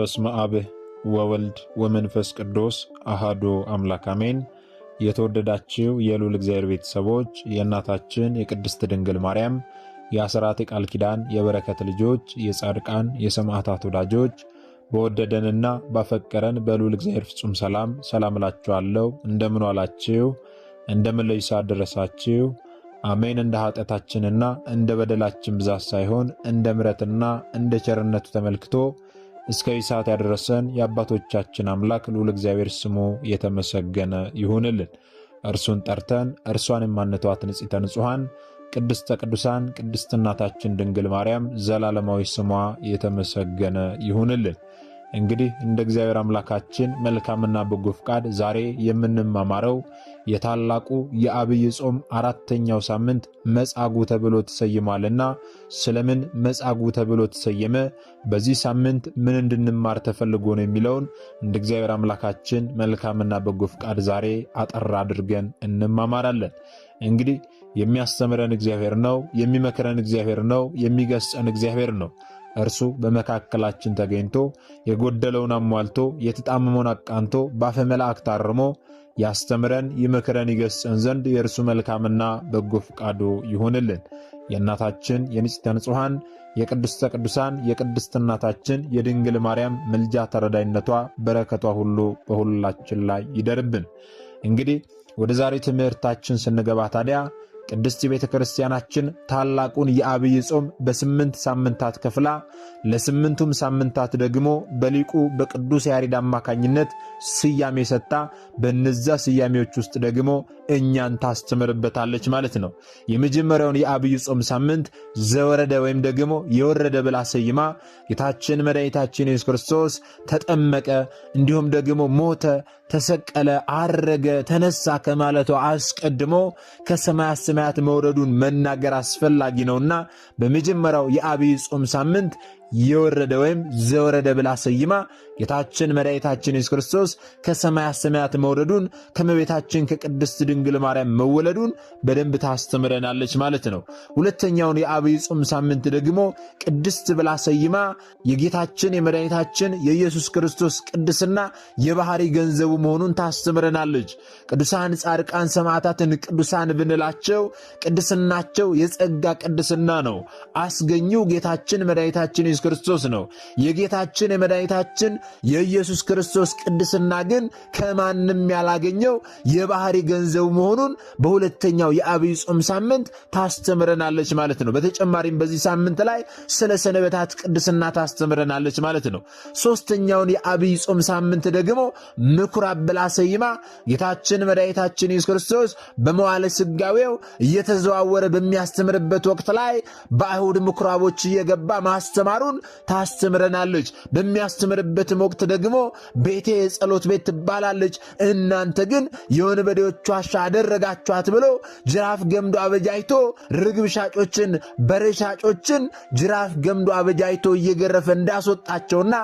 በስመ አብ ወወልድ ወመንፈስ ቅዱስ አሃዱ አምላክ አሜን። የተወደዳችሁ የልዑል እግዚአብሔር ቤተሰቦች የእናታችን የቅድስት ድንግል ማርያም የአስራት የቃል ኪዳን የበረከት ልጆች የጻድቃን የሰማዕታት ወዳጆች በወደደንና ባፈቀረን በልዑል እግዚአብሔር ፍጹም ሰላም እላችኋለሁ። እንደምን ዋላችሁ? እንደምን ለይሳ ደረሳችሁ? አሜን። እንደ ኃጢአታችንና እንደ በደላችን ብዛት ሳይሆን እንደ ምሕረትና እንደ ቸርነቱ ተመልክቶ እስከ ሰዓት ያደረሰን የአባቶቻችን አምላክ ልዑል እግዚአብሔር ስሙ የተመሰገነ ይሁንልን። እርሱን ጠርተን እርሷን የማንተዋት ንጽሕተ ንጹሐን ቅድስተ ቅዱሳን ቅድስት እናታችን ድንግል ማርያም ዘላለማዊ ስሟ የተመሰገነ ይሁንልን። እንግዲህ እንደ እግዚአብሔር አምላካችን መልካምና በጎ ፍቃድ ዛሬ የምንማማረው የታላቁ የአብይ ጾም አራተኛው ሳምንት መጻጉዕ ተብሎ ተሰይሟልና ስለምን መጻጉዕ ተብሎ ተሰየመ፣ በዚህ ሳምንት ምን እንድንማር ተፈልጎ ነው የሚለውን እንደ እግዚአብሔር አምላካችን መልካምና በጎ ፍቃድ ዛሬ አጠር አድርገን እንማማራለን። እንግዲህ የሚያስተምረን እግዚአብሔር ነው፣ የሚመክረን እግዚአብሔር ነው፣ የሚገስጸን እግዚአብሔር ነው። እርሱ በመካከላችን ተገኝቶ የጎደለውን አሟልቶ የተጣመመውን አቃንቶ በአፈ መላእክት አርሞ ያስተምረን ይመክረን ይገስጸን ዘንድ የእርሱ መልካምና በጎ ፍቃዱ ይሁንልን። የእናታችን የንጽሕተ ንጹሐን የቅድስተ ቅዱሳን የቅድስት እናታችን የድንግል ማርያም ምልጃ ተረዳይነቷ በረከቷ ሁሉ በሁላችን ላይ ይደርብን። እንግዲህ ወደ ዛሬ ትምህርታችን ስንገባ ታዲያ ቅድስት ቤተ ክርስቲያናችን ታላቁን የአብይ ጾም በ8 ሳምንታት ከፍላ ለ8ቱም ሳምንታት ደግሞ በሊቁ በቅዱስ ያሬድ አማካኝነት ስያሜ ሰጥታ በነዛ ስያሜዎች ውስጥ ደግሞ እኛን ታስተምርበታለች ማለት ነው። የመጀመሪያውን የአብይ ጾም ሳምንት ዘወረደ ወይም ደግሞ የወረደ ብላ ሰይማ ጌታችን መድኃኒታችን ኢየሱስ ክርስቶስ ተጠመቀ፣ እንዲሁም ደግሞ ሞተ፣ ተሰቀለ፣ አረገ፣ ተነሳ ከማለቱ አስቀድሞ ከሰማያት ሰማያት መውረዱን መናገር አስፈላጊ ነውና በመጀመሪያው የአብይ ጾም ሳምንት የወረደ ወይም ዘወረደ ብላ ሰይማ ጌታችን መድኃኒታችን ኢየሱስ ክርስቶስ ከሰማያት ሰማያት መውረዱን ከመቤታችን ከቅድስት ድንግል ማርያም መወለዱን በደንብ ታስተምረናለች ማለት ነው። ሁለተኛውን የአብይ ጾም ሳምንት ደግሞ ቅድስት ብላ ሰይማ የጌታችን የመድኃኒታችን የኢየሱስ ክርስቶስ ቅድስና የባህሪ ገንዘቡ መሆኑን ታስተምረናለች። ቅዱሳን ጻድቃን ሰማዕታትን ቅዱሳን ብንላቸው ቅድስናቸው የጸጋ ቅድስና ነው። አስገኙ ጌታችን መድኃኒታችን ኢየሱስ ክርስቶስ ነው። የጌታችን የመድኃኒታችን የኢየሱስ ክርስቶስ ቅድስና ግን ከማንም ያላገኘው የባህሪ ገንዘቡ መሆኑን በሁለተኛው የአብይ ጾም ሳምንት ታስተምረናለች ማለት ነው። በተጨማሪም በዚህ ሳምንት ላይ ስለ ሰንበታት ቅድስና ታስተምረናለች ማለት ነው። ሶስተኛውን የአብይ ጾም ሳምንት ደግሞ ምኩራብ ብላ ሰይማ ጌታችን መድኃኒታችን ኢየሱስ ክርስቶስ በመዋዕለ ሥጋዌው እየተዘዋወረ በሚያስተምርበት ወቅት ላይ በአይሁድ ምኩራቦች እየገባ ማስተማሩን ታስተምረናለች። በሚያስተምርበት ወቅት ደግሞ ቤቴ የጸሎት ቤት ትባላለች፣ እናንተ ግን የወንበዴዎች ዋሻ አደረጋችኋት ብሎ ጅራፍ ገምዶ አበጃይቶ ርግብ ሻጮችን በሬ ሻጮችን ጅራፍ ገምዶ አበጃይቶ እየገረፈ እንዳስወጣቸውና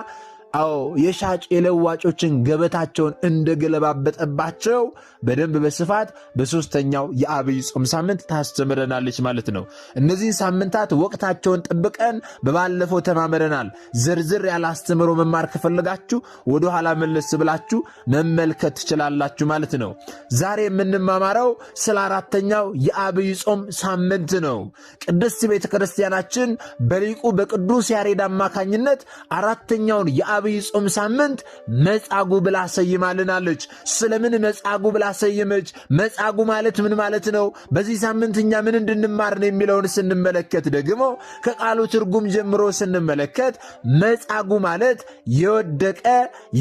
የሻጭ የለዋጮችን ገበታቸውን እንደገለባበጠባቸው በደንብ በስፋት በሶስተኛው የአብይ ጾም ሳምንት ታስተምረናለች ማለት ነው። እነዚህን ሳምንታት ወቅታቸውን ጠብቀን በባለፈው ተማምረናል። ዝርዝር ያለ አስተምሮ መማር ከፈለጋችሁ ወደ ኋላ መለስ ብላችሁ መመልከት ትችላላችሁ ማለት ነው። ዛሬ የምንማማረው ስለ አራተኛው የአብይ ጾም ሳምንት ነው። ቅድስት ቤተ ክርስቲያናችን በሊቁ በቅዱስ ያሬድ አማካኝነት አራተኛውን የአብይ ጾም ሳምንት መጻጉዕ ብላ ሰይማልናለች። ስለምን መጻጉዕ ብላ ሰየመች? መጻጉዕ ማለት ምን ማለት ነው? በዚህ ሳምንት እኛ ምን እንድንማር ነው የሚለውን ስንመለከት ደግሞ ከቃሉ ትርጉም ጀምሮ ስንመለከት መጻጉዕ ማለት የወደቀ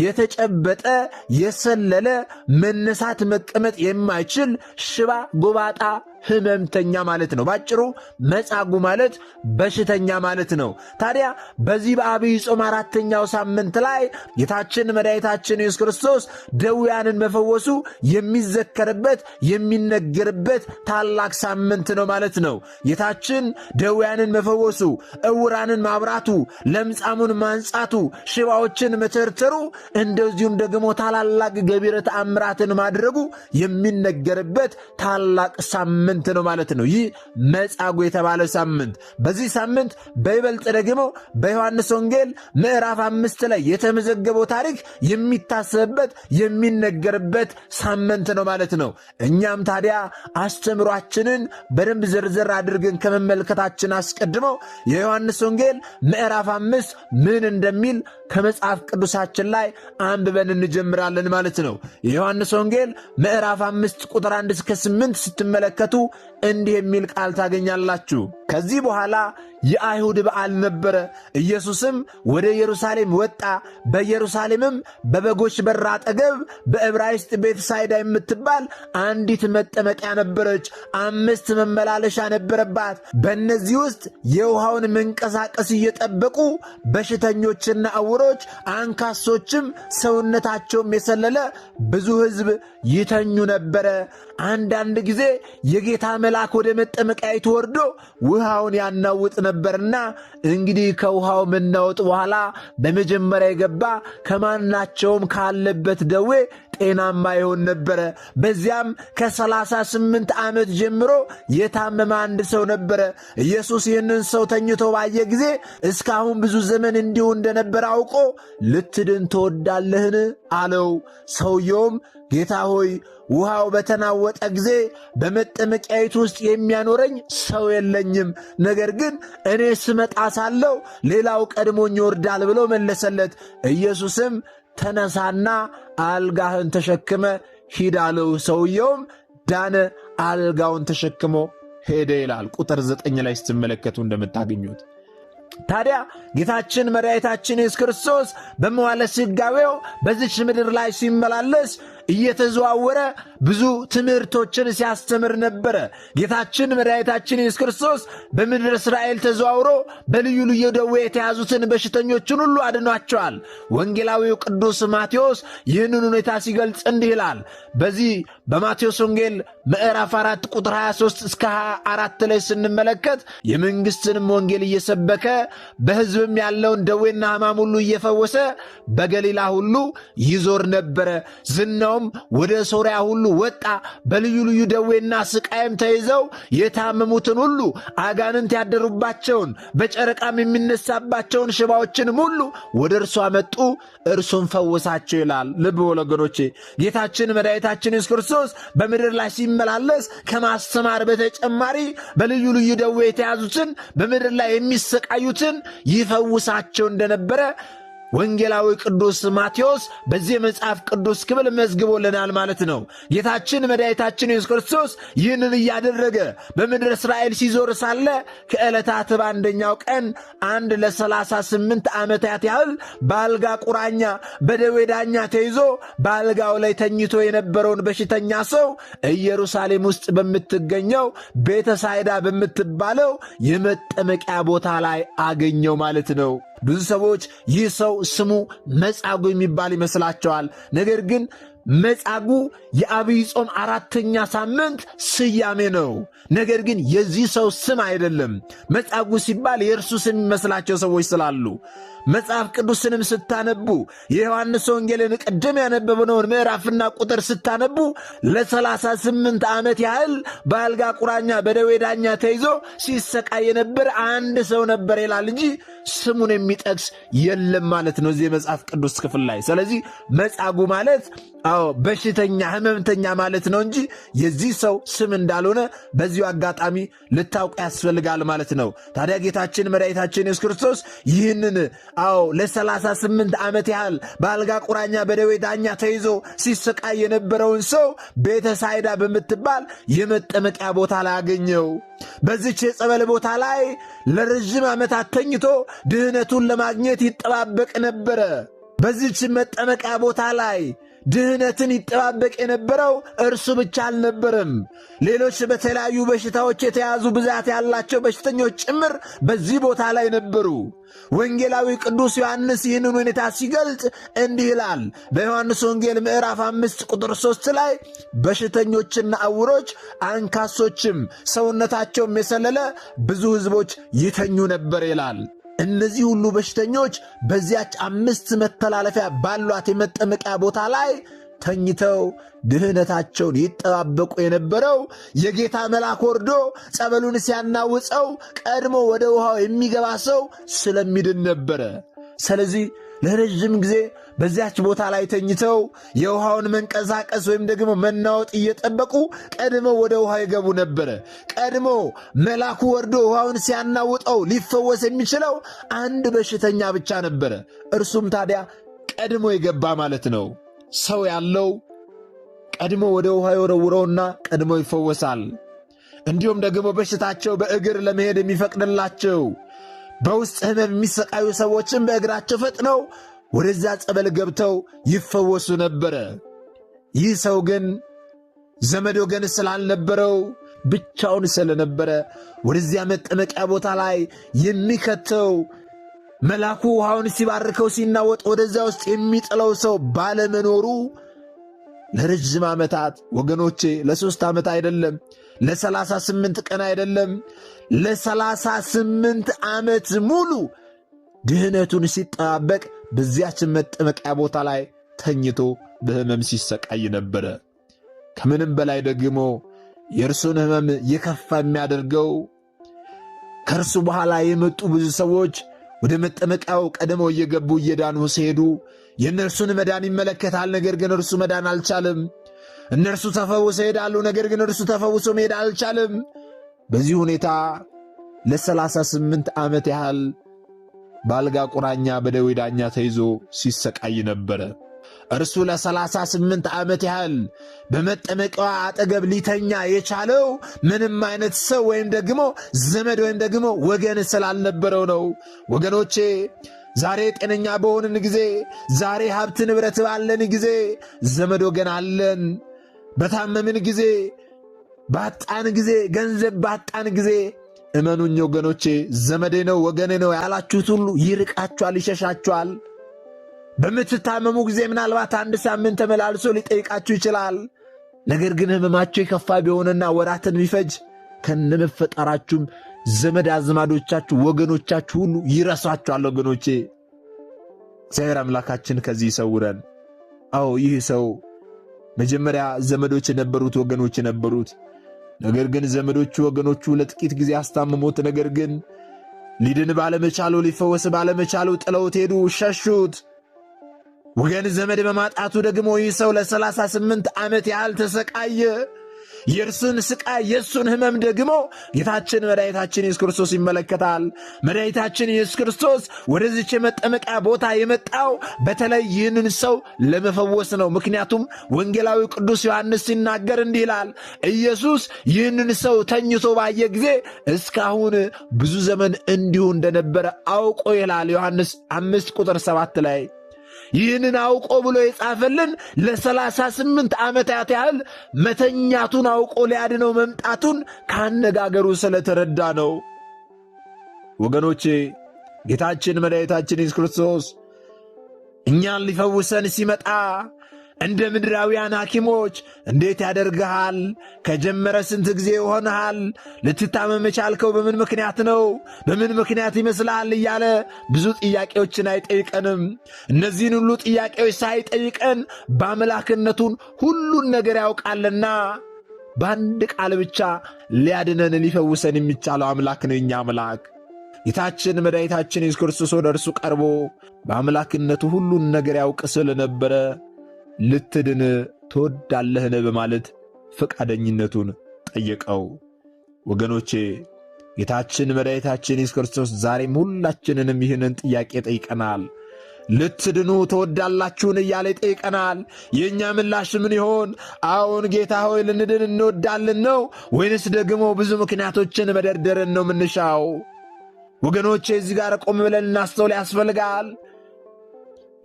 የተጨበጠ የሰለለ መነሳት መቀመጥ የማይችል ሽባ ጎባጣ ህመምተኛ ማለት ነው። ባጭሩ መጻጉዕ ማለት በሽተኛ ማለት ነው። ታዲያ በዚህ በአብይ ጾም አራተኛው ሳምንት ላይ ጌታችን መድኃኒታችን ኢየሱስ ክርስቶስ ደዌያንን መፈወሱ የሚዘከርበት የሚነገርበት ታላቅ ሳምንት ነው ማለት ነው። ጌታችን ደዌያንን መፈወሱ፣ ዕውራንን ማብራቱ፣ ለምጻሙን ማንጻቱ፣ ሽባዎችን መተርተሩ፣ እንደዚሁም ደግሞ ታላላቅ ገቢረ ተአምራትን ማድረጉ የሚነገርበት ታላቅ ሳምንት ሳምንት ነው ማለት ነው። ይህ መጻጉዕ የተባለው ሳምንት። በዚህ ሳምንት በይበልጥ ደግሞ በዮሐንስ ወንጌል ምዕራፍ 5 ላይ የተመዘገበው ታሪክ የሚታሰብበት የሚነገርበት ሳምንት ነው ማለት ነው። እኛም ታዲያ አስተምሯችንን በደንብ ዝርዝር አድርገን ከመመልከታችን አስቀድመው የዮሐንስ ወንጌል ምዕራፍ 5 ምን እንደሚል ከመጽሐፍ ቅዱሳችን ላይ አንብበን እንጀምራለን ማለት ነው። የዮሐንስ ወንጌል ምዕራፍ 5 ቁጥር 1 እስከ 8 ስትመለከቱ እንዲህ የሚል ቃል ታገኛላችሁ። ከዚህ በኋላ የአይሁድ በዓል ነበረ። ኢየሱስም ወደ ኢየሩሳሌም ወጣ። በኢየሩሳሌምም በበጎች በር አጠገብ በዕብራይስጥ ቤተሳይዳ የምትባል አንዲት መጠመቂያ ነበረች። 5 መመላለሻ ነበረባት። በእነዚህ ውስጥ የውሃውን መንቀሳቀስ እየጠበቁ በሽተኞችና ዕውሮች፣ አንካሶችም ሰውነታቸውም የሰለለ ብዙ ሕዝብ ይተኙ ነበረ። አንዳንድ ጊዜ የጌታ መልአክ ወደ መጠመቂያይቱ ወርዶ ውሃውን ያናውጥ ነበርና እንግዲህ ከውሃው መናወጥ በኋላ በመጀመሪያ የገባ ከማናቸውም ካለበት ደዌ ጤናማ ይሆን ነበረ። በዚያም ከ38 ዓመት ጀምሮ የታመመ አንድ ሰው ነበረ። ኢየሱስ ይህንን ሰው ተኝቶ ባየ ጊዜ እስካሁን ብዙ ዘመን እንዲሁ እንደነበረ አውቆ ልትድን ትወዳለህን? አለው። ሰውየውም ጌታ ሆይ ውሃው በተናወጠ ጊዜ በመጠመቂያይቱ ውስጥ የሚያኖረኝ ሰው የለኝም፣ ነገር ግን እኔ ስመጣ ሳለሁ ሌላው ቀድሞኝ ይወርዳል ብሎ መለሰለት። ኢየሱስም ተነሳና አልጋህን ተሸክመ ሂድ አለው። ሰውየውም ዳነ፣ አልጋውን ተሸክሞ ሄደ ይላል። ቁጥር 9 ላይ ስትመለከቱ እንደምታገኙት ታዲያ ጌታችን መድኃኒታችን ኢየሱስ ክርስቶስ በመዋዕለ ሥጋዌው በዚች ምድር ላይ ሲመላለስ እየተዘዋወረ ብዙ ትምህርቶችን ሲያስተምር ነበረ። ጌታችን መድኃኒታችን ኢየሱስ ክርስቶስ በምድር እስራኤል ተዘዋውሮ በልዩ ልዩ ደዌ የተያዙትን በሽተኞችን ሁሉ አድኗቸዋል። ወንጌላዊው ቅዱስ ማቴዎስ ይህንን ሁኔታ ሲገልጽ እንዲህ ይላል። በዚህ በማቴዎስ ወንጌል ምዕራፍ 4 ቁጥር 23 እስከ 24 ላይ ስንመለከት የመንግሥትንም ወንጌል እየሰበከ በሕዝብም ያለውን ደዌና ሕማም ሁሉ እየፈወሰ በገሊላ ሁሉ ይዞር ነበረ። ዝናውም ወደ ሶርያ ሁሉ ወጣ። በልዩ ልዩ ደዌና ስቃይም ተይዘው የታመሙትን ሁሉ፣ አጋንንት ያደሩባቸውን፣ በጨረቃም የሚነሳባቸውን ሽባዎችንም ሁሉ ወደ እርሱ አመጡ፣ እርሱም ፈወሳቸው ይላል። ልብ ወገኖቼ፣ ጌታችን መድኃኒታችን ኢየሱስ ክርስቶስ በምድር ላይ ሲመላለስ ከማስተማር በተጨማሪ በልዩ ልዩ ደዌ የተያዙትን፣ በምድር ላይ የሚሰቃዩትን ይፈውሳቸው እንደነበረ ወንጌላዊ ቅዱስ ማቴዎስ በዚህ መጽሐፍ ቅዱስ ክፍል መዝግቦልናል ማለት ነው። ጌታችን መድኃኒታችን ኢየሱስ ክርስቶስ ይህንን እያደረገ በምድር እስራኤል ሲዞር ሳለ ከዕለታት በአንደኛው ቀን አንድ ለ38 ዓመታት ያህል በአልጋ ቁራኛ በደዌ ዳኛ ተይዞ በአልጋው ላይ ተኝቶ የነበረውን በሽተኛ ሰው ኢየሩሳሌም ውስጥ በምትገኘው ቤተሳይዳ በምትባለው የመጠመቂያ ቦታ ላይ አገኘው ማለት ነው። ብዙ ሰዎች ይህ ሰው ስሙ መጻጉዕ የሚባል ይመስላቸዋል። ነገር ግን መጻጉዕ የዐቢይ ጾም 4ኛ ሳምንት ስያሜ ነው። ነገር ግን የዚህ ሰው ስም አይደለም። መጻጉዕ ሲባል የእርሱ ስም የሚመስላቸው ሰዎች ስላሉ መጽሐፍ ቅዱስንም ስታነቡ የዮሐንስ ወንጌልን ቅድም ያነበብነውን ምዕራፍና ቁጥር ስታነቡ ለ38 ዓመት ያህል በአልጋ ቁራኛ በደዌ ዳኛ ተይዞ ሲሰቃይ የነበረ አንድ ሰው ነበር ይላል እንጂ ስሙን የሚጠቅስ የለም ማለት ነው እዚህ የመጽሐፍ ቅዱስ ክፍል ላይ። ስለዚህ መጻጉዕ ማለት በሽተኛ ሕመምተኛ ማለት ነው እንጂ የዚህ ሰው ስም እንዳልሆነ በዚሁ አጋጣሚ ልታውቅ ያስፈልጋል ማለት ነው። ታዲያ ጌታችን መድኃኒታችን ኢየሱስ ክርስቶስ ይህንን ለ38 ዓመት ያህል በአልጋ ቁራኛ በደዌ ዳኛ ተይዞ ሲሰቃይ የነበረውን ሰው ቤተሳይዳ በምትባል የመጠመቂያ ቦታ ላይ አገኘው። በዚች የጸበል ቦታ ላይ ለረዥም ዓመታት ተኝቶ ድህነቱን ለማግኘት ይጠባበቅ ነበረ። በዚች መጠመቂያ ቦታ ላይ ድህነትን ይጠባበቅ የነበረው እርሱ ብቻ አልነበረም። ሌሎች በተለያዩ በሽታዎች የተያዙ ብዛት ያላቸው በሽተኞች ጭምር በዚህ ቦታ ላይ ነበሩ። ወንጌላዊ ቅዱስ ዮሐንስ ይህንን ሁኔታ ሲገልጽ እንዲህ ይላል። በዮሐንስ ወንጌል ምዕራፍ 5 ቁጥር 3 ላይ በሽተኞችና ዕውሮች፣ አንካሶችም ሰውነታቸውም የሰለለ ብዙ ሕዝቦች ይተኙ ነበር ይላል። እነዚህ ሁሉ በሽተኞች በዚያች 5 መተላለፊያ ባሏት የመጠመቂያ ቦታ ላይ ተኝተው ድህነታቸውን ይጠባበቁ የነበረው የጌታ መልአክ ወርዶ ጸበሉን ሲያናውፀው ቀድሞ ወደ ውሃው የሚገባ ሰው ስለሚድን ነበረ። ስለዚህ ለረጅም ጊዜ በዚያች ቦታ ላይ ተኝተው የውሃውን መንቀሳቀስ ወይም ደግሞ መናወጥ እየጠበቁ ቀድሞ ወደ ውሃ ይገቡ ነበረ። ቀድሞ መልአኩ ወርዶ ውሃውን ሲያናውጠው ሊፈወስ የሚችለው አንድ በሽተኛ ብቻ ነበረ። እርሱም ታዲያ ቀድሞ የገባ ማለት ነው። ሰው ያለው ቀድሞ ወደ ውሃ ይወረውረውና ቀድሞ ይፈወሳል። እንዲሁም ደግሞ በሽታቸው በእግር ለመሄድ የሚፈቅድላቸው በውስጥ ሕመም የሚሰቃዩ ሰዎችን በእግራቸው ፈጥነው ወደዚያ ጸበል ገብተው ይፈወሱ ነበረ። ይህ ሰው ግን ዘመድ ወገን ስላልነበረው ብቻውን ስለነበረ ወደዚያ መጠመቂያ ቦታ ላይ የሚከተው መልአኩ ውሃውን ሲባርከው ሲናወጥ ወደዚያ ውስጥ የሚጥለው ሰው ባለመኖሩ ለረጅም ዓመታት ወገኖቼ፣ ለ3 ዓመት አይደለም፣ ለ38 ቀን አይደለም፣ ለ38 ዓመት ሙሉ ድህነቱን ሲጠባበቅ በዚያችን መጠመቂያ ቦታ ላይ ተኝቶ በሕመም ሲሰቃይ ነበረ። ከምንም በላይ ደግሞ የእርሱን ሕመም የከፋ የሚያደርገው ከእርሱ በኋላ የመጡ ብዙ ሰዎች ወደ መጠመቂያው ቀድመው እየገቡ እየዳኑ ሲሄዱ የእነርሱን መዳን ይመለከታል። ነገር ግን እርሱ መዳን አልቻለም። እነርሱ ተፈውሰው ይሄዳሉ። ነገር ግን እርሱ ተፈውሶ መሄድ አልቻለም። በዚህ ሁኔታ ለ38 ዓመት ያህል በአልጋ ቁራኛ በደዌ ዳኛ ተይዞ ሲሰቃይ ነበረ። እርሱ ለ38 ዓመት ያህል በመጠመቂያዋ አጠገብ ሊተኛ የቻለው ምንም አይነት ሰው ወይም ደግሞ ዘመድ ወይም ደግሞ ወገን ስላልነበረው ነው። ወገኖቼ፣ ዛሬ ጤነኛ በሆንን ጊዜ፣ ዛሬ ሀብት ንብረት ባለን ጊዜ ዘመድ ወገን አለን። በታመምን ጊዜ፣ ባጣን ጊዜ፣ ገንዘብ ባጣን ጊዜ እመኑኝ ወገኖቼ፣ ዘመዴ ነው ወገኔ ነው ያላችሁት ሁሉ ይርቃችኋል፣ ይሸሻችኋል። በምትታመሙ ጊዜ ምናልባት 1 ሳምንት ተመላልሶ ሊጠይቃችሁ ይችላል። ነገር ግን ሕመማችሁ የከፋ ቢሆንና ወራትን ቢፈጅ ከነመፈጠራችሁም ዘመድ አዝማዶቻችሁ ወገኖቻችሁ ሁሉ ይረሷችኋል። ወገኖቼ፣ እግዚአብሔር አምላካችን ከዚህ ይሰውረን። አዎ፣ ይህ ሰው መጀመሪያ ዘመዶች የነበሩት ወገኖች የነበሩት፣ ነገር ግን ዘመዶቹ ወገኖቹ ለጥቂት ጊዜ አስታመሙት። ነገር ግን ሊድን ባለመቻሉ ሊፈወስ ባለመቻሉ ጥለውት ሄዱ፣ ሸሹት። ወገን ዘመድ በማጣቱ ደግሞ ይህ ሰው ለ38 ዓመት ያህል ተሰቃየ። የእርሱን ስቃይ የእሱን ሕመም ደግሞ ጌታችን መድኃኒታችን ኢየሱስ ክርስቶስ ይመለከታል። መድኃኒታችን ኢየሱስ ክርስቶስ ወደዚች የመጠመቂያ ቦታ የመጣው በተለይ ይህንን ሰው ለመፈወስ ነው። ምክንያቱም ወንጌላዊ ቅዱስ ዮሐንስ ሲናገር እንዲህ ይላል፣ ኢየሱስ ይህንን ሰው ተኝቶ ባየ ጊዜ እስካሁን ብዙ ዘመን እንዲሁ እንደነበረ አውቆ ይላል ዮሐንስ 5:7 ላይ። ይህንን አውቆ ብሎ የጻፈልን ለ38 ዓመታት ያህል መተኛቱን አውቆ ሊያድነው መምጣቱን ካነጋገሩ ስለተረዳ ነው። ወገኖቼ፣ ጌታችን መድኃኒታችን ኢየሱስ ክርስቶስ እኛን ሊፈውሰን ሲመጣ እንደ ምድራውያን ሐኪሞች እንዴት ያደርግሃል? ከጀመረ ስንት ጊዜ ይሆንሃል? ልትታመም የቻልከው በምን ምክንያት ነው? በምን ምክንያት ይመስልሃል? እያለ ብዙ ጥያቄዎችን አይጠይቀንም። እነዚህን ሁሉ ጥያቄዎች ሳይጠይቀን በአምላክነቱን ሁሉን ነገር ያውቃልና በአንድ ቃል ብቻ ሊያድነን ሊፈውሰን የሚቻለው አምላክ ነው። የኛ አምላክ ጌታችን መድኃኒታችን ኢየሱስ ክርስቶስ ወደ እርሱ ቀርቦ በአምላክነቱ ሁሉን ነገር ያውቅ ስለነበረ ልትድን ትወዳለህን? በማለት ፈቃደኝነቱን ጠየቀው። ወገኖቼ፣ ጌታችን መድኃኒታችን ኢየሱስ ክርስቶስ ዛሬም ሁላችንንም ይህንን ጥያቄ ጠይቀናል። ልትድኑ ትወዳላችሁን እያለ ይጠይቀናል። የእኛ ምላሽ ምን ይሆን? አዎን ጌታ ሆይ ልንድን እንወዳለን ነው ወይንስ ደግሞ ብዙ ምክንያቶችን መደርደርን ነው ምንሻው? ወገኖቼ፣ እዚህ ጋር ቆም ብለን እናስተውል ያስፈልጋል።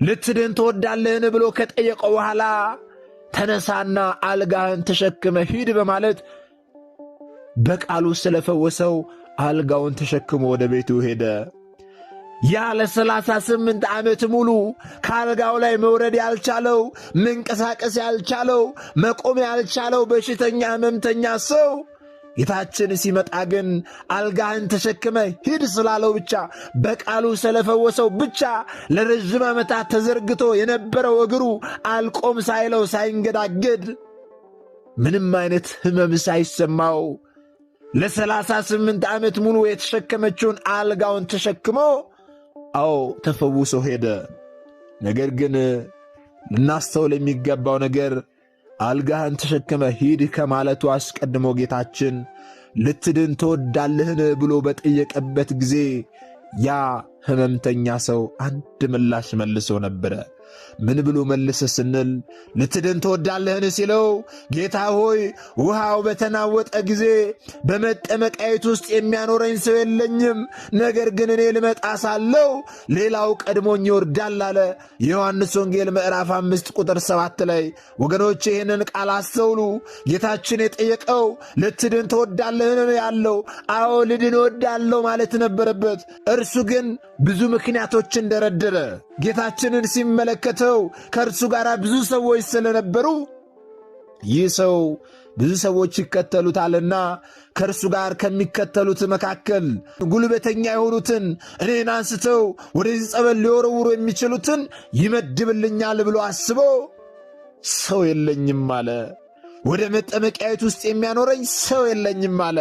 ልትድን ትወዳለህን ብሎ ከጠየቀው በኋላ ተነሳና አልጋህን ተሸክመ ሂድ በማለት በቃሉ ስለፈወሰው አልጋውን ተሸክሞ ወደ ቤቱ ሄደ። ያ ለ38 ዓመት ሙሉ ከአልጋው ላይ መውረድ ያልቻለው፣ መንቀሳቀስ ያልቻለው፣ መቆም ያልቻለው በሽተኛ ሕመምተኛ ሰው ጌታችን ሲመጣ ግን አልጋህን ተሸክመ ሂድ ስላለው ብቻ፣ በቃሉ ስለፈወሰው ብቻ ለረዥም ዓመታት ተዘርግቶ የነበረው እግሩ አልቆም ሳይለው ሳይንገዳገድ ምንም አይነት ሕመም ሳይሰማው ለ38 ዓመት ሙሉ የተሸከመችውን አልጋውን ተሸክሞ ተፈውሶ ሄደ። ነገር ግን ልናስተውል የሚገባው ነገር አልጋህን ተሸክመ ሂድ ከማለቱ አስቀድሞ ጌታችን ልትድን ትወዳለህን ብሎ በጠየቀበት ጊዜ ያ ሕመምተኛ ሰው አንድ ምላሽ መልሶ ነበረ። ምን ብሎ መልሰ ስንል ልትድን ትወዳለህን ሲለው ጌታ ሆይ ውሃው በተናወጠ ጊዜ በመጠመቂያይቱ ውስጥ የሚያኖረኝ ሰው የለኝም፣ ነገር ግን እኔ ልመጣ ሳለው ሌላው ቀድሞኝ ይወርዳል አለ። የዮሐንስ ወንጌል ምዕራፍ 5 ቁጥር 7 ላይ ወገኖች ይህንን ቃል አስተውሉ። ጌታችን የጠየቀው ልትድን ትወዳለህን ያለው አዎ ልድን እወዳለሁ ማለት ነበረበት። እርሱ ግን ብዙ ምክንያቶችን ደረደረ። ጌታችንን ሲመለከተው ከእርሱ ጋር ብዙ ሰዎች ስለነበሩ ይህ ሰው ብዙ ሰዎች ይከተሉታልና ከእርሱ ጋር ከሚከተሉት መካከል ጉልበተኛ የሆኑትን እኔን አንስተው ወደዚህ ጸበል ሊወረውሩ የሚችሉትን ይመድብልኛል ብሎ አስቦ ሰው የለኝም አለ። ወደ መጠመቂያዊት ውስጥ የሚያኖረኝ ሰው የለኝም አለ።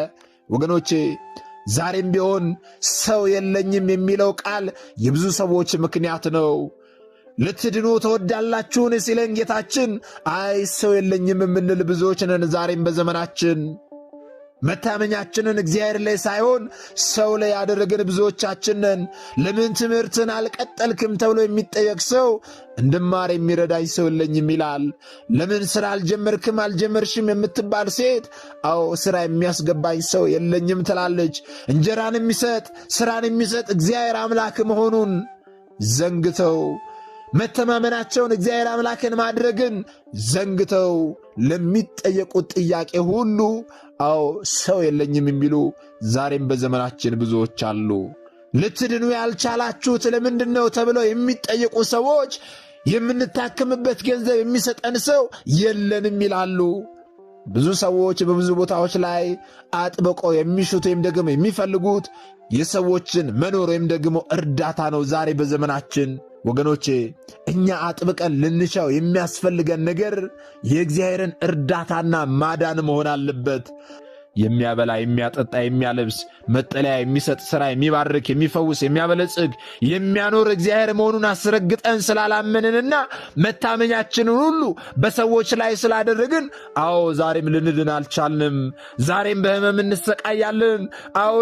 ወገኖቼ ዛሬም ቢሆን ሰው የለኝም የሚለው ቃል የብዙ ሰዎች ምክንያት ነው። ልትድኑ ትወዳላችሁን ሲለን ጌታችን አይ ሰው የለኝም የምንል ብዙዎች ነን። ዛሬም በዘመናችን መታመኛችንን እግዚአብሔር ላይ ሳይሆን ሰው ላይ ያደረግን ብዙዎቻችን ነን። ለምን ትምህርትን አልቀጠልክም ተብሎ የሚጠየቅ ሰው እንድማር የሚረዳኝ ሰው የለኝም ይላል። ለምን ሥራ አልጀመርሽም የምትባል ሴት ሥራ የሚያስገባኝ ሰው የለኝም ትላለች። እንጀራን የሚሰጥ ሥራን የሚሰጥ እግዚአብሔር አምላክ መሆኑን ዘንግተው መተማመናቸውን እግዚአብሔር አምላክን ማድረግን ዘንግተው ለሚጠየቁት ጥያቄ ሁሉ ሰው የለኝም የሚሉ ዛሬም በዘመናችን ብዙዎች አሉ። ልትድኑ ያልቻላችሁት ለምንድን ነው ተብለው የሚጠየቁ ሰዎች የምንታከምበት ገንዘብ የሚሰጠን ሰው የለንም ይላሉ። ብዙ ሰዎች በብዙ ቦታዎች ላይ አጥብቀው የሚሹት ወይም ደግሞ የሚፈልጉት የሰዎችን መኖር ወይም ደግሞ እርዳታ ነው። ዛሬ በዘመናችን ወገኖቼ እኛ አጥብቀን ልንሻው የሚያስፈልገን ነገር የእግዚአብሔርን እርዳታና ማዳን መሆን አለበት። የሚያበላ የሚያጠጣ የሚያለብስ መጠለያ የሚሰጥ ሥራ የሚባርክ የሚፈውስ የሚያበለጽግ የሚያኖር እግዚአብሔር መሆኑን አስረግጠን ስላላመንንና መታመኛችንን ሁሉ በሰዎች ላይ ስላደረግን ዛሬም ልንድን አልቻልንም። ዛሬም በሕመም እንሰቃያለን።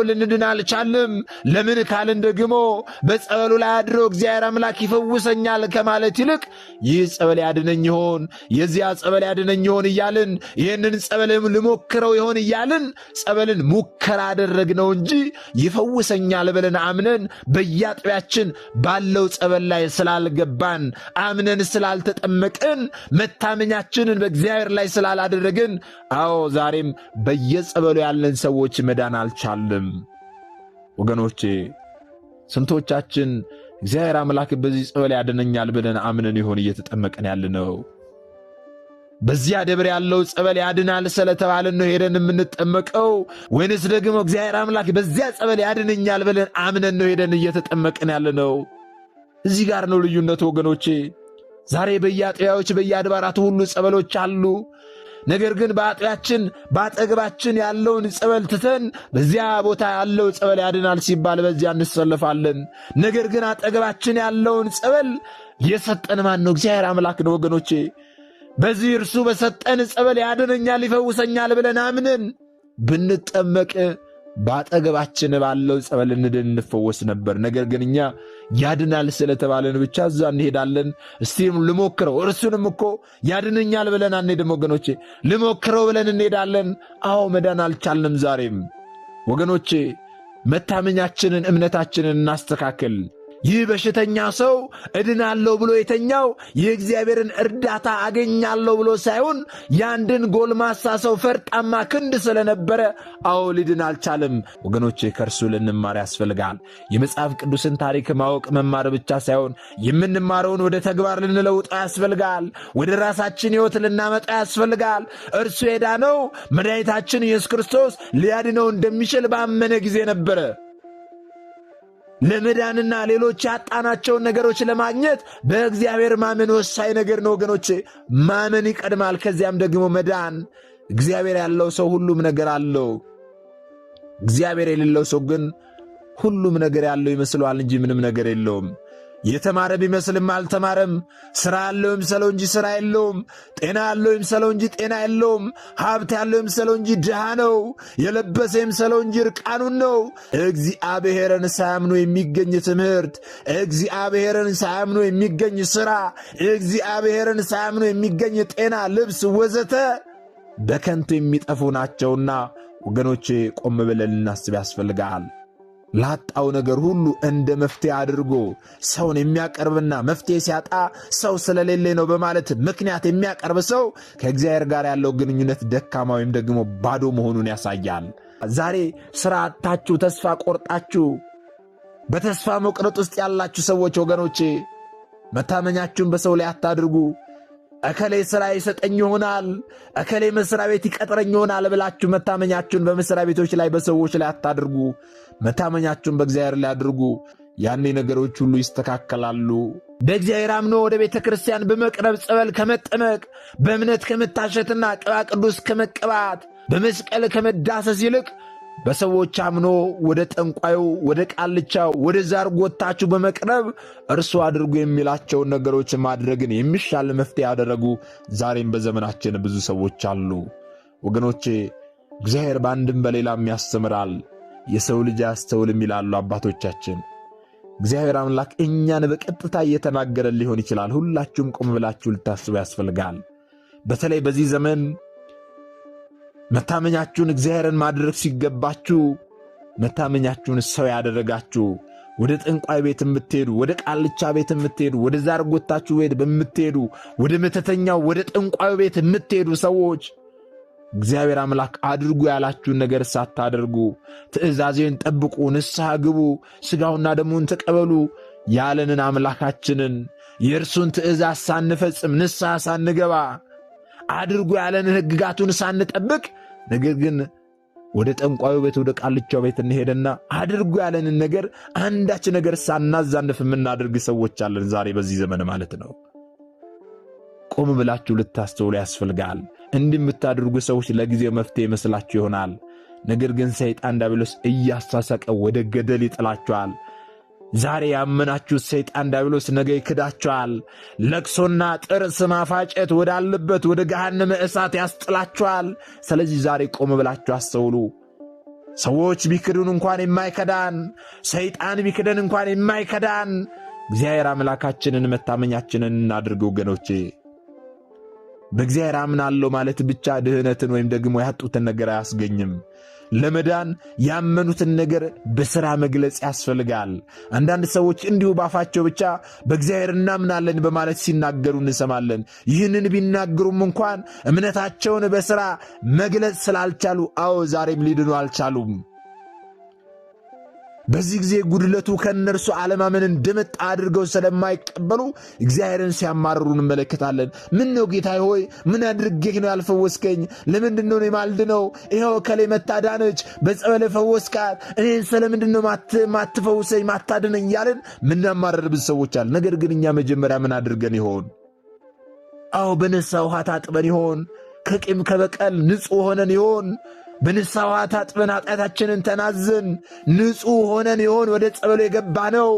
ልንድን አልቻልንም። ለምን ካልን ደግሞ በጸበሉ ላይ አድሮ እግዚአብሔር አምላክ ይፈውሰኛል ከማለት ይልቅ ይህ ጸበል ያድነኝ ይሆን የዚያ ጸበል ያድነኝ ይሆን እያልን ይህንን ጸበልም ልሞክረው ይሆን እያልን ጸበልን ሙከራ አደረግነው እንጂ ይፈውሰኛል ብለን አምነን በየአጥቢያችን ባለው ጸበል ላይ ስላልገባን አምነን ስላልተጠመቅን መታመኛችንን በእግዚአብሔር ላይ ስላላደረግን ዛሬም በየጸበሉ ያለን ሰዎች መዳን አልቻልም። ወገኖቼ ስንቶቻችን እግዚአብሔር አምላክ በዚህ ጸበል ያድነኛል ብለን አምነን ይሆን እየተጠመቅን ያለነው? በዚያ ደብር ያለው ጸበል ያድናል ስለተባለን ነው ሄደን የምንጠመቀው? ወይንስ ደግሞ እግዚአብሔር አምላክ በዚያ ጸበል ያድነኛል ብለን አምነን ነው ሄደን እየተጠመቅን ያለነው? እዚህ ጋር ነው ልዩነቱ ወገኖቼ። ዛሬ በየአጥቢያዎች በየአድባራቱ ሁሉ ጸበሎች አሉ። ነገር ግን በአጥቢያችን በአጠገባችን ያለውን ጸበል ትተን በዚያ ቦታ ያለው ጸበል ያድናል ሲባል በዚያ እንሰለፋለን። ነገር ግን አጠገባችን ያለውን ጸበል የሰጠን ማን ነው? እግዚአብሔር አምላክ ነው ወገኖቼ። በዚህ እርሱ በሰጠን ጸበል ያድነኛል ይፈውሰኛል ብለን አምነን ብንጠመቅ በአጠገባችን ባለው ጸበል እንድን እንፈወስ ነበር። ነገር ግን እኛ ያድናል ስለተባለን ብቻ እዛ እንሄዳለን። እስቲም ልሞክረው፣ እርሱንም እኮ ያድነኛል ብለን አንሄድም ወገኖቼ። ልሞክረው ብለን እንሄዳለን። መዳን አልቻልንም። ዛሬም ወገኖቼ መታመኛችንን እምነታችንን እናስተካክል። ይህ በሽተኛ ሰው እድናለሁ ብሎ የተኛው የእግዚአብሔርን እርዳታ አገኛለሁ ብሎ ሳይሆን ያንድን ጎልማሳ ሰው ፈርጣማ ክንድ ስለነበረ ሊድን አልቻለም። ወገኖቼ ከእርሱ ልንማር ያስፈልጋል። የመጽሐፍ ቅዱስን ታሪክ ማወቅ መማር ብቻ ሳይሆን የምንማረውን ወደ ተግባር ልንለውጠው ያስፈልጋል። ወደ ራሳችን ሕይወት ልናመጣ ያስፈልጋል። እርሱ የዳነው መድኃኒታችን ኢየሱስ ክርስቶስ ሊያድነው እንደሚችል ባመነ ጊዜ ነበረ። ለመዳንና ሌሎች ያጣናቸውን ነገሮች ለማግኘት በእግዚአብሔር ማመን ወሳኝ ነገር ነው ወገኖቼ። ማመን ይቀድማል፣ ከዚያም ደግሞ መዳን። እግዚአብሔር ያለው ሰው ሁሉም ነገር አለው። እግዚአብሔር የሌለው ሰው ግን ሁሉም ነገር ያለው ይመስለዋል እንጂ ምንም ነገር የለውም። የተማረ ቢመስልም አልተማረም። ሥራ ያለው ይምሰለው እንጂ ሥራ የለውም። ጤና ያለው ይምሰለው እንጂ ጤና የለውም። ሀብት ያለው ይምሰለው እንጂ ድሃ ነው። የለበሰ ይምሰለው እንጂ ርቃኑን ነው። እግዚአብሔርን ሳያምኑ የሚገኝ ትምህርት፣ እግዚአብሔርን ሳያምኑ የሚገኝ ሥራ፣ እግዚአብሔርን ሳያምኑ የሚገኝ ጤና፣ ልብስ ወዘተ በከንቱ የሚጠፉ ናቸውና ወገኖቼ ቆም ብለን ልናስብ ያስፈልጋል። ላጣው ነገር ሁሉ እንደ መፍትሄ አድርጎ ሰውን የሚያቀርብና መፍትሄ ሲያጣ ሰው ስለሌለ ነው በማለት ምክንያት የሚያቀርብ ሰው ከእግዚአብሔር ጋር ያለው ግንኙነት ደካማ ወይም ደግሞ ባዶ መሆኑን ያሳያል። ዛሬ ሥራ አጥታችሁ ተስፋ ቆርጣችሁ በተስፋ መቁረጥ ውስጥ ያላችሁ ሰዎች ወገኖቼ መታመኛችሁን በሰው ላይ አታድርጉ። እከሌ ሥራ ይሰጠኝ ይሆናል፣ እከሌ መሥሪያ ቤት ይቀጥረኝ ይሆናል ብላችሁ መታመኛችሁን በመሥሪያ ቤቶች ላይ በሰዎች ላይ አታድርጉ። መታመኛችሁን በእግዚአብሔር ላይ አድርጉ። ያኔ ነገሮች ሁሉ ይስተካከላሉ። በእግዚአብሔር አምኖ ወደ ቤተ ክርስቲያን በመቅረብ ጸበል ከመጠመቅ፣ በእምነት ከመታሸትና ቅባ ቅዱስ ከመቀባት፣ በመስቀል ከመዳሰስ ይልቅ በሰዎች አምኖ ወደ ጠንቋዩ፣ ወደ ቃልቻው፣ ወደ ዛር ጎታችሁ በመቅረብ እርሱ አድርጉ የሚላቸውን ነገሮች ማድረግን የሚሻል መፍትሄ ያደረጉ ዛሬም በዘመናችን ብዙ ሰዎች አሉ። ወገኖቼ እግዚአብሔር በአንድም በሌላም ያስተምራል፣ የሰው ልጅ አያስተውልም ይላሉ አባቶቻችን። እግዚአብሔር አምላክ እኛን በቀጥታ እየተናገረ ሊሆን ይችላል። ሁላችሁም ቆም ብላችሁ ልታስቡ ያስፈልጋል። በተለይ በዚህ ዘመን መታመኛችሁን እግዚአብሔርን ማድረግ ሲገባችሁ መታመኛችሁን ሰው ያደረጋችሁ፣ ወደ ጠንቋይ ቤት የምትሄዱ፣ ወደ ቃልቻ ቤት የምትሄዱ፣ ወደ ዛር ጎታችሁ ቤት በምትሄዱ፣ ወደ መተተኛው ወደ ጠንቋዩ ቤት የምትሄዱ ሰዎች እግዚአብሔር አምላክ አድርጉ ያላችሁን ነገር ሳታደርጉ ትእዛዜን ጠብቁ፣ ንስሐ ግቡ፣ ሥጋውና ደሙን ተቀበሉ ያለንን አምላካችንን የእርሱን ትእዛዝ ሳንፈጽም ንስሐ ሳንገባ አድርጉ ያለንን ሕግጋቱን ሳንጠብቅ ነገር ግን ወደ ጠንቋዩ ቤት ወደ ቃልቻው ቤት እንሄድና አድርጉ ያለንን ነገር አንዳች ነገር ሳናዛንፍ የምናደርግ ሰዎች አለን ዛሬ በዚህ ዘመን ማለት ነው። ቆም ብላችሁ ልታስተውሉ ያስፈልጋል። እንዲህ የምታደርጉ ሰዎች ለጊዜው መፍትሄ ይመስላችሁ ይሆናል። ነገር ግን ሰይጣን ዲያብሎስ እያሳሰቀ ወደ ገደል ይጥላችኋል። ዛሬ ያመናችሁት ሰይጣን ዲያብሎስ ነገ ይክዳችኋል። ለቅሶና ጥርስ ማፋጨት ወዳለበት ወደ ገሃነመ እሳት ያስጥላችኋል። ስለዚህ ዛሬ ቆም ብላችሁ አስተውሉ። ሰዎች ቢክዱን እንኳን የማይከዳን፣ ሰይጣን ቢክደን እንኳን የማይከዳን እግዚአብሔር አምላካችንን መታመኛችንን እናድርግ ወገኖቼ። በእግዚአብሔር አምናለሁ ማለት ብቻ ድህነትን ወይም ደግሞ ያጡትን ነገር አያስገኝም። ለመዳን ያመኑትን ነገር በሥራ መግለጽ ያስፈልጋል። አንዳንድ ሰዎች እንዲሁ ባፋቸው ብቻ በእግዚአብሔር እናምናለን በማለት ሲናገሩ እንሰማለን። ይህንን ቢናገሩም እንኳን እምነታቸውን በሥራ መግለጽ ስላልቻሉ ዛሬም ሊድኑ አልቻሉም። በዚህ ጊዜ ጉድለቱ ከእነርሱ አለማመን እንደመጣ አድርገው ስለማይቀበሉ እግዚአብሔርን ሲያማርሩ እንመለከታለን። ምን ነው ጌታዬ ሆይ ምን አድርጌህ ነው ያልፈወስከኝ? ለምንድን ነው የማልድነው? ይኸው እከሌ መታዳነች፣ በጸበል ፈወስካት፣ እኔን ስለምንድን ነው ማትፈውሰኝ ማታድነኝ እያልን ምናማረር ብዙ ሰዎች አለ። ነገር ግን እኛ መጀመሪያ ምን አድርገን ይሆን? በንስሐ ውሃ ታጥበን ይሆን? ከቂም ከበቀል ንጹሕ ሆነን ይሆን? በንስሐ ውሃ ታጥበን ኃጢአታችንን ተናዘን ንጹሕ ሆነን ይሆን ወደ ጸበሉ የገባ ነው?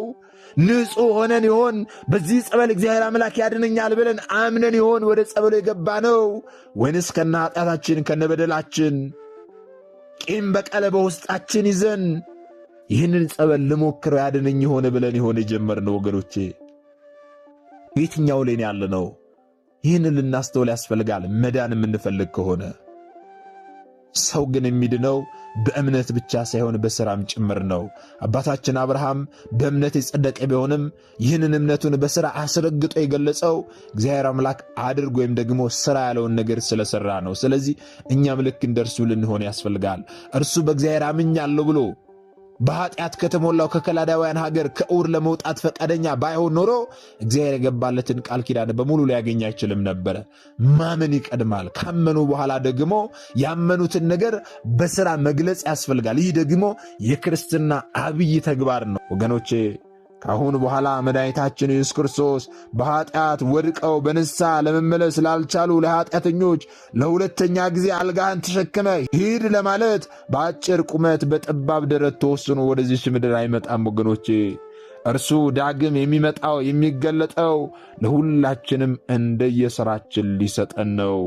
ንጹሕ ሆነን ይሆን በዚህ ጸበል እግዚአብሔር አምላክ ያድነኛል ብለን አምነን ይሆን ወደ ጸበሉ የገባ ነው? ወይንስ ከነ ኃጢአታችን ከነ በደላችን ቂም በቀል በውስጣችን ይዘን ይህንን ጸበል ልሞክረው ያድነኝ ይሆን ብለን ይሆን የጀመርነው? ወገኖቼ የትኛው ላይ ያለ ነው? ይህንን ልናስተውል ያስፈልጋል። መዳን የምንፈልግ ከሆነ ሰው ግን የሚድነው በእምነት ብቻ ሳይሆን በሥራም ጭምር ነው። አባታችን አብርሃም በእምነት የጸደቀ ቢሆንም ይህንን እምነቱን በሥራ አስረግጦ የገለጸው እግዚአብሔር አምላክ አድርግ ወይም ደግሞ ሥራ ያለውን ነገር ስለሠራ ነው። ስለዚህ እኛም ልክ እንደርሱ ልንሆን ያስፈልጋል። እርሱ በእግዚአብሔር አምኛለሁ ብሎ በኃጢአት ከተሞላው ከከላዳውያን ሀገር ከኡር ለመውጣት ፈቃደኛ ባይሆን ኖሮ እግዚአብሔር የገባለትን ቃል ኪዳን በሙሉ ሊያገኝ አይችልም ነበረ። ማመን ይቀድማል። ካመኑ በኋላ ደግሞ ያመኑትን ነገር በሥራ መግለጽ ያስፈልጋል። ይህ ደግሞ የክርስትና አብይ ተግባር ነው ወገኖቼ። ከአሁን በኋላ መድኃኒታችን ኢየሱስ ክርስቶስ በኃጢአት ወድቀው በንስሐ ለመመለስ ላልቻሉ ለኃጢአተኞች ለሁለተኛ ጊዜ አልጋህን ተሸክመ ሂድ ለማለት በአጭር ቁመት በጠባብ ደረት ተወስኖ ወደዚች ምድር አይመጣም ወገኖቼ። እርሱ ዳግም የሚመጣው የሚገለጠው ለሁላችንም እንደየሥራችን ሊሰጠን ነው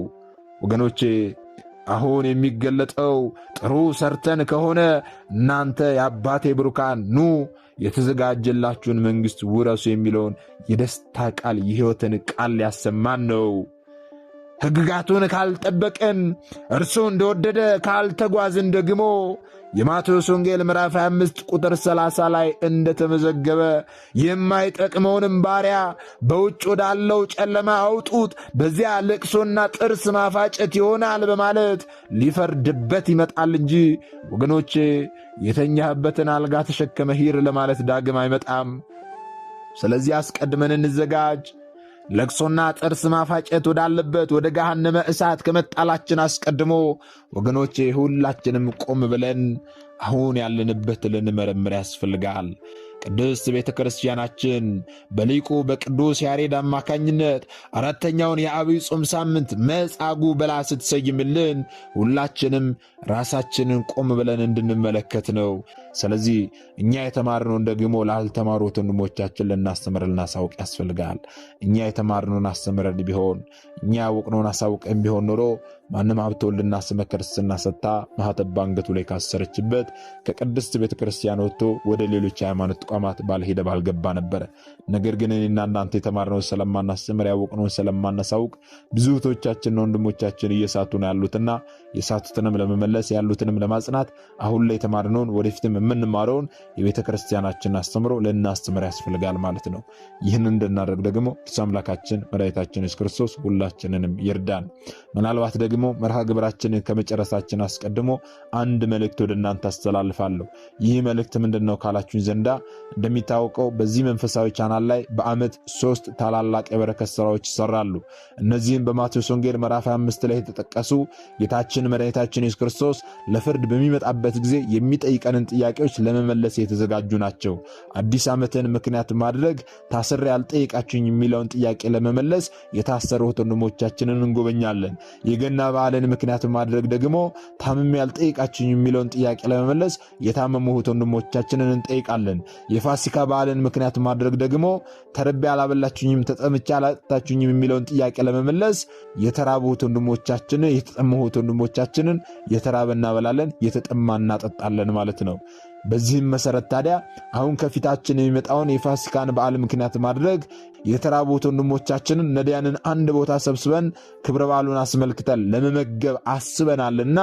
ወገኖቼ። አሁን የሚገለጠው ጥሩ ሰርተን ከሆነ እናንተ የአባቴ ብሩካን ኑ የተዘጋጀላችሁን መንግሥት ውረሱ የሚለውን የደስታ ቃል የሕይወትን ቃል ሊያሰማን ነው። ሕግጋቱን ካልጠበቅን እርሱ እንደወደደ ካልተጓዝን ደግሞ የማቴዎስ ወንጌል ምዕራፍ 25 ቁጥር 30 ላይ እንደተመዘገበ የማይጠቅመውንም ባሪያ በውጭ ወዳለው ጨለማ አውጡት፣ በዚያ ልቅሶና ጥርስ ማፋጨት ይሆናል በማለት ሊፈርድበት ይመጣል እንጂ ወገኖቼ የተኛህበትን አልጋ ተሸከመ ሂድ ለማለት ዳግም አይመጣም። ስለዚህ አስቀድመን እንዘጋጅ። ለቅሶና ጥርስ ማፋጨት ወዳለበት ወደ ገሃነመ እሳት ከመጣላችን አስቀድሞ ወገኖቼ ሁላችንም ቆም ብለን አሁን ያለንበት ልንመረምር ያስፈልጋል። ቅድስት ቤተ ክርስቲያናችን በሊቁ በቅዱስ ያሬድ አማካኝነት አራተኛውን የዐቢይ ጾም ሳምንት መጻጉዕ ብላ ስትሰይምልን ሁላችንም ራሳችንን ቆም ብለን እንድንመለከት ነው። ስለዚህ እኛ የተማርነውን ደግሞ ላልተማሩት ወንድሞቻችን ልናስተምር ልናሳውቅ ያስፈልጋል። እኛ የተማርነውን አስተምረን ቢሆን እኛ ያወቅነውን አሳውቀን ቢሆን ኖሮ ማንም ሀብተ ወልድና ስመ ክርስትና ሰጥታ ማኅተብ በአንገቱ ላይ ካሰረችበት ከቅድስት ቤተ ክርስቲያን ወጥቶ ወደ ሌሎች ሃይማኖት ተቋማት ባልሄደ ባልገባ ነበረ። ነገር ግን እኔና እናንተ የተማርነውን ስለማናስተምር ያወቅነውን ስለማናሳውቅ ብዙ እህቶቻችንና ወንድሞቻችን እየሳቱ ነው ያሉትና የሳቱትንም ለመመለስ ያሉትንም ለማጽናት አሁን ላይ የተማርነውን ወደፊትም የምንማረውን የቤተ ክርስቲያናችን አስተምሮ ልናስተምር ያስፈልጋል ማለት ነው። ይህን እንድናደርግ ደግሞ እርሱ አምላካችን መድኃኒታችን ኢየሱስ ክርስቶስ ሁላችንንም ይርዳን። ምናልባት ደግሞ መርሃ ግብራችንን ከመጨረሳችን አስቀድሞ አንድ መልእክት ወደ እናንተ አስተላልፋለሁ። ይህ መልእክት ምንድነው ካላችሁኝ ዘንዳ እንደሚታወቀው በዚህ መንፈሳዊ ቻናል ላይ በዓመት 3 ታላላቅ የበረከት ሥራዎች ይሰራሉ። እነዚህም በማቴዎስ ወንጌል ምዕራፍ 25 ላይ የተጠቀሱ ጌታችን መድኃኒታችን ኢየሱስ ክርስቶስ ለፍርድ በሚመጣበት ጊዜ የሚጠይቀንን ጥያቄዎች ለመመለስ የተዘጋጁ ናቸው። አዲስ ዓመትን ምክንያት ማድረግ ታስሬ ያልጠየቃችሁኝ የሚለውን ጥያቄ ለመመለስ የታሰሩት ወንድሞቻችንን እንጎበኛለን። የገና በዓልን ምክንያት ማድረግ ደግሞ ታምሜ ያልጠየቃችሁኝ የሚለውን ጥያቄ ለመመለስ የታመሙት ወንድሞቻችንን እንጠይቃለን። የፋሲካ በዓልን ምክንያት ማድረግ ደግሞ ተርቤ ያላበላችሁኝም ተጠምቼ ያላጠጣችሁኝም የሚለውን ጥያቄ ለመመለስ የተራቡት ወንድሞቻችንን የተጠሙት ወንድሞቻችንን የተራበ እናበላለን፣ የተጠማ እናጠጣለን ማለት ነው። በዚህም መሰረት ታዲያ አሁን ከፊታችን የሚመጣውን የፋሲካን በዓል ምክንያት ማድረግ የተራቡት ወንድሞቻችንን ነዳያንን አንድ ቦታ ሰብስበን ክብረ በዓሉን አስመልክተን ለመመገብ አስበናልና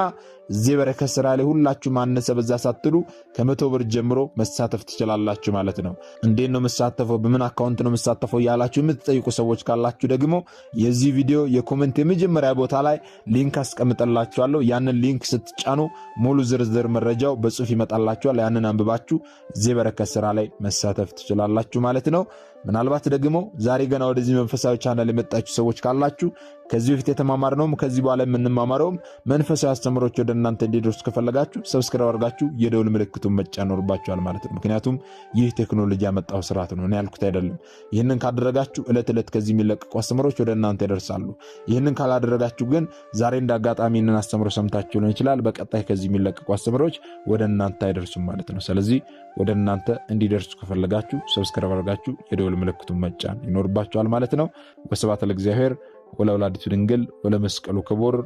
እዚህ በረከት ሥራ ላይ ሁላችሁ ማነሰ በዛ ሳትሉ ከ100 ብር ጀምሮ መሳተፍ ትችላላችሁ ማለት ነው። እንዴት ነው መሳተፈው? በምን አካውንት ነው መሳተፈው ያላችሁ የምትጠይቁ ሰዎች ካላችሁ ደግሞ የዚህ ቪዲዮ የኮሜንት የመጀመሪያ ቦታ ላይ ሊንክ አስቀምጠላችኋለሁ። ያንን ሊንክ ስትጫኑ ሙሉ ዝርዝር መረጃው በጽሑፍ ይመጣላችኋል። ያንን አንብባችሁ እዚህ በረከት ሥራ ላይ መሳተፍ ትችላላችሁ ማለት ነው። ምናልባት ደግሞ ዛሬ ገና ወደዚህ መንፈሳዊ ቻናል የመጣችሁ ሰዎች ካላችሁ ከዚህ በፊት የተማማርነውም ከዚህ በኋላ የምንማማረውም መንፈሳዊ አስተምሮች ወደ እናንተ እንዲደርሱ ከፈለጋችሁ ሰብስክራይብ አድርጋችሁ የደውል ምልክቱን መጫን ይኖርባችኋል ማለት ነው። ምክንያቱም ይህ ቴክኖሎጂ ያመጣው ስርዓት ነው፣ እኔ ያልኩት አይደለም። ይህንን ካደረጋችሁ ዕለት ዕለት ከዚህ የሚለቀቁ አስተምሮች ወደ እናንተ ይደርሳሉ። ይህንን ካላደረጋችሁ ግን ዛሬ እንደ አጋጣሚ ይህንን አስተምሮ ሰምታችሁ ሊሆን ይችላል፣ በቀጣይ ከዚህ የሚለቀቁ አስተምሮች ወደ እናንተ አይደርሱም ማለት ነው። ስለዚህ ወደ እናንተ እንዲደርሱ ከፈለጋችሁ ሰብስክራይብ አድርጋችሁ የደውል ምልክቱን መጫን ይኖርባችኋል ማለት ነው። ወስብሐት ለእግዚአብሔር ወለወላዲቱ ድንግል ወለመስቀሉ ክቡር።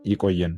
ይቆየን።